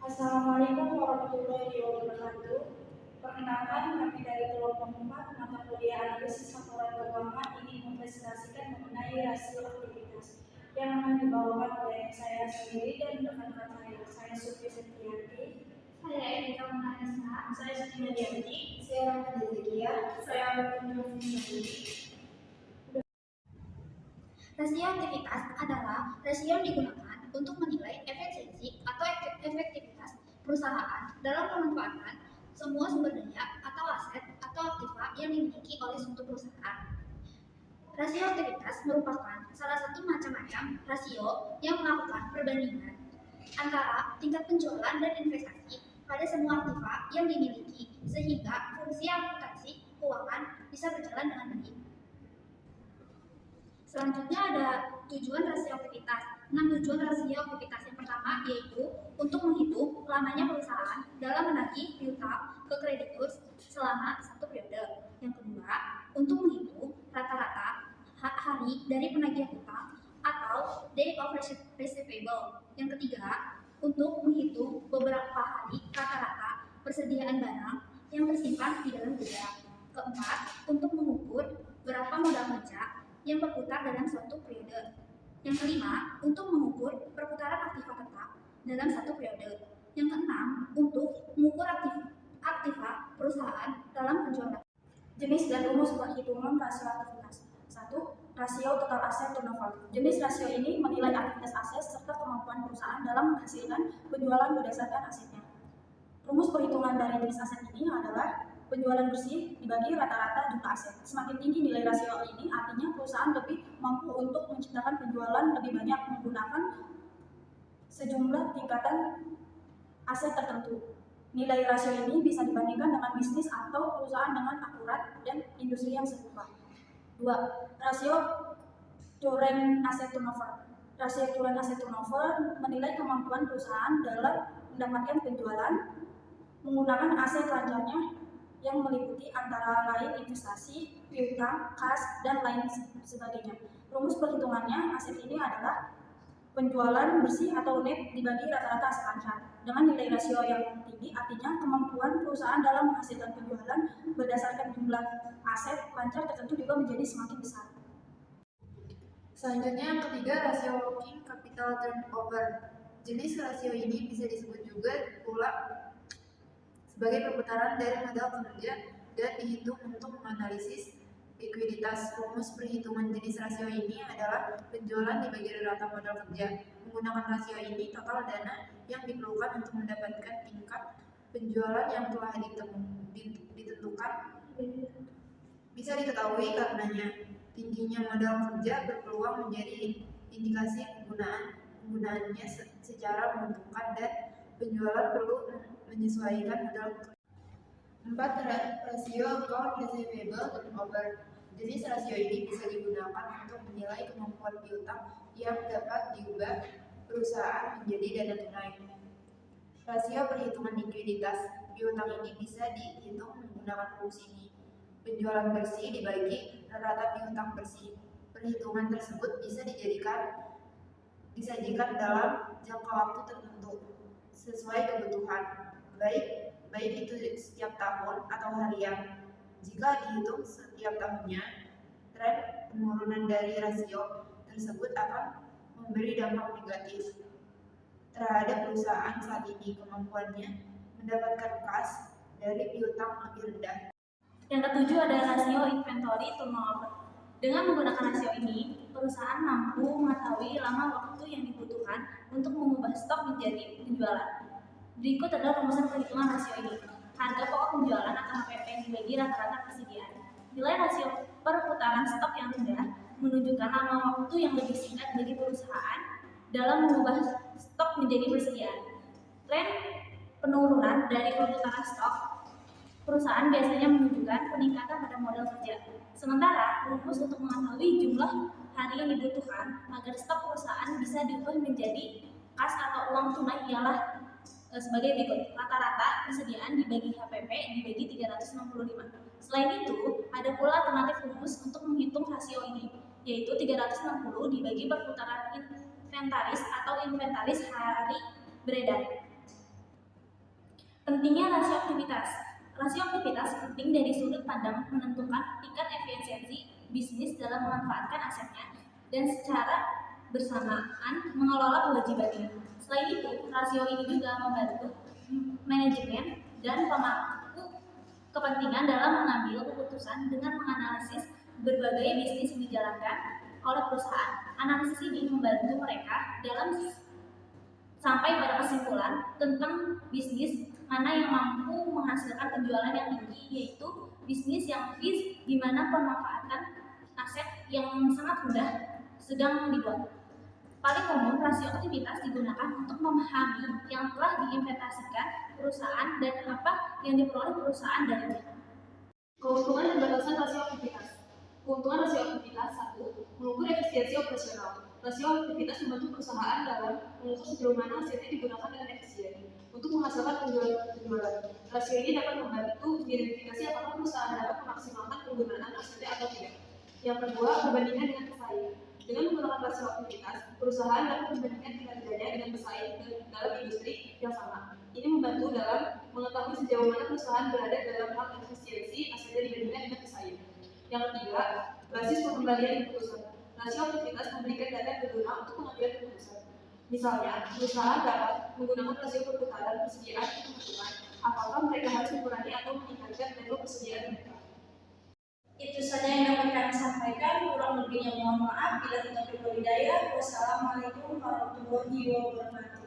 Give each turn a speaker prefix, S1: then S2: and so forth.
S1: Assalamualaikum warahmatullahi wabarakatuh. Perkenalkan, kami dari kelompok 4 mata kuliah analisis laporan keuangan ingin mempresentasikan mengenai rasio aktivitas yang akan dibawakan oleh saya sendiri dan rekan-rekan saya. Saya Sufi Setiati, saya Erika Manarisa, saya Sufi Dianti, saya Rahma Dezekia, saya Alvin Sendiri.
S2: Rasio aktivitas adalah rasio yang digunakan untuk menilai efisiensi atau efektivitas perusahaan dalam pemanfaatan semua sumber daya atau aset atau aktiva yang dimiliki oleh suatu perusahaan. Rasio aktivitas merupakan salah satu macam-macam rasio yang melakukan perbandingan antara tingkat penjualan dan investasi pada semua aktiva yang dimiliki sehingga fungsi akuntansi keuangan bisa berjalan dengan baik. Selanjutnya ada tujuan rasio aktivitas. 6 tujuan rasio aktivitas yang pertama yaitu untuk menghitung lamanya perusahaan dalam menagih piutang ke kreditur selama satu periode. Yang kedua, untuk menghitung rata-rata hari dari penagihan utang atau day of receivable. Yang ketiga, untuk menghitung beberapa hari rata-rata persediaan barang yang tersimpan di dalam gudang. Keempat, untuk mengukur berapa modal kerja yang berputar dalam suatu periode. Yang kelima, untuk mengukur perputaran aktiva tetap dalam satu periode. Yang keenam, untuk mengukur aktiva perusahaan dalam penjualan.
S1: Jenis dan rumus perhitungan rasio aktivitas. 1. Rasio total aset turnover. Jenis rasio ini menilai aktivitas aset serta kemampuan perusahaan dalam menghasilkan penjualan berdasarkan asetnya. Rumus perhitungan dari jenis aset ini adalah penjualan bersih dibagi rata-rata jumlah aset. Semakin tinggi nilai rasio ini, artinya perusahaan lebih mampu untuk menciptakan penjualan lebih banyak menggunakan sejumlah tingkatan aset tertentu. Nilai rasio ini bisa dibandingkan dengan bisnis atau perusahaan dengan akurat dan industri yang serupa. 2. Rasio current asset turnover. Rasio current asset turnover menilai kemampuan perusahaan dalam mendapatkan penjualan menggunakan aset lancarnya yang meliputi antara lain investasi, piutang, kas, dan lain sebagainya. Rumus perhitungannya aset ini adalah penjualan bersih atau net dibagi rata-rata aset lancar. Dengan nilai rasio yang tinggi, artinya kemampuan perusahaan dalam menghasilkan penjualan berdasarkan jumlah aset lancar tertentu juga menjadi semakin besar.
S3: Selanjutnya yang ketiga, rasio working capital turnover. Jenis rasio ini bisa disebut juga pula sebagai perputaran dari modal kerja dan dihitung untuk menganalisis likuiditas. Rumus perhitungan jenis rasio ini adalah penjualan dibagi rata modal kerja. Menggunakan rasio ini, total dana yang diperlukan untuk mendapatkan tingkat penjualan yang telah ditentukan bisa diketahui karenanya tingginya modal kerja berpeluang menjadi indikasi penggunaannya secara menentukan dan penjualan perlu menyesuaikan modal kerja. 4. Rasio account receivable turnover. Jenis rasio ini bisa digunakan untuk menilai kemampuan piutang yang dapat diubah perusahaan menjadi dana tunai. Rasio perhitungan likuiditas. Piutang ini bisa dihitung menggunakan rumus ini. Penjualan bersih dibagi rata piutang bersih. Perhitungan tersebut bisa disajikan dalam jangka waktu tertentu sesuai kebutuhan, baik itu setiap tahun atau harian. Jika dihitung setiap tahunnya, tren penurunan dari rasio tersebut akan memberi dampak negatif terhadap perusahaan saat ini. Kemampuannya mendapatkan kas dari piutang lebih rendah.
S1: Yang ketujuh ada rasio inventory turnover. Dengan menggunakan rasio ini, perusahaan mampu mengetahui lama waktu yang dibutuhkan untuk mengubah stok menjadi penjualan. Berikut adalah rumusan perhitungan rasio ini. Harga pokok penjualan atau HPP dibagi rata-rata persediaan. Nilai rasio perputaran stok yang rendah menunjukkan lama waktu yang lebih singkat bagi perusahaan dalam mengubah stok menjadi persediaan. Tren penurunan dari perputaran stok perusahaan biasanya menunjukkan peningkatan pada modal kerja. Sementara, rumus untuk mengetahui jumlah hari yang dibutuhkan agar stok perusahaan bisa diubah menjadi kas atau uang tunai ialah sebagai berikut. Rata-rata persediaan dibagi HPP dibagi 365. Selain itu, ada pula alternatif rumus untuk menghitung rasio ini, yaitu 360 dibagi perputaran inventaris atau inventaris hari beredar. Pentingnya rasio aktivitas. Rasio aktivitas penting dari sudut pandang menentukan tingkat efisiensi bisnis dalam memanfaatkan asetnya dan secara bersamaan mengelola kewajibannya. Selain itu, rasio ini juga membantu manajemen dan pemangku kepentingan dalam mengambil keputusan dengan menganalisis berbagai bisnis yang dijalankan oleh perusahaan. Analisis ini membantu mereka dalam sampai pada kesimpulan tentang bisnis mana yang mampu menghasilkan penjualan yang tinggi, yaitu bisnis yang fees di mana pemanfaatan aset yang sangat mudah sedang dibuat. Paling umum, rasio aktivitas digunakan untuk memahami yang telah diinvestasikan perusahaan dan apa yang diperoleh perusahaan darinya.
S4: Keuntungan dan batasan rasio aktivitas. Keuntungan rasio aktivitas 1. Mengukur efisiensi operasional. Rasio aktivitas membantu perusahaan dalam mengukur sejauh mana asetnya digunakan dengan efisien untuk menghasilkan penjualan. Rasio ini dapat membantu mengidentifikasi apakah perusahaan dapat memaksimalkan penggunaan asetnya atau tidak. Yang kedua, perbandingan dengan pesaing. Dengan menggunakan rasio aktivitas, perusahaan dapat membandingkan kinerjanya dengan pesaing dalam industri yang sama. Ini membantu dalam mengetahui sejauh mana perusahaan berada dalam hal efisiensi asetnya dibandingkan dengan pesaing. Yang ketiga, basis pengembalian keputusan. Rasio aktivitas memberikan data yang berguna untuk pengambilan keputusan. Misalnya, perusahaan dapat menggunakan rasio perputaran persediaan untuk menentukan apakah mereka harus mengurangi atau meningkatkan level persediaan mereka.
S1: Itu saja yang dapat kami sampaikan. Kurang lebihnya mohon maaf. Bila kita berhidayah. Wassalamualaikum warahmatullahi wabarakatuh.